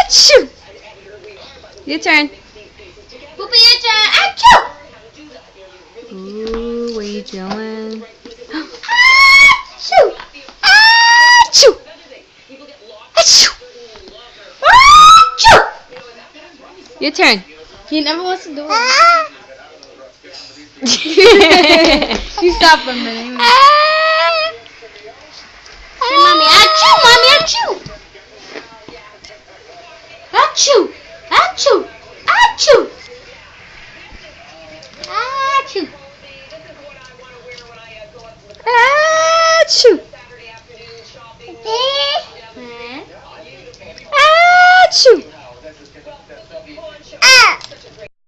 Achoo! Your turn. Poopy, your turn. Achoo! Ooh, what are you doing? Achoo! Achoo! Achoo! Achoo! Your turn. He never wants to do it. You stop for a minute. Say, mommy, achoo, mommy, achoo. Achoo, achoo, achoo.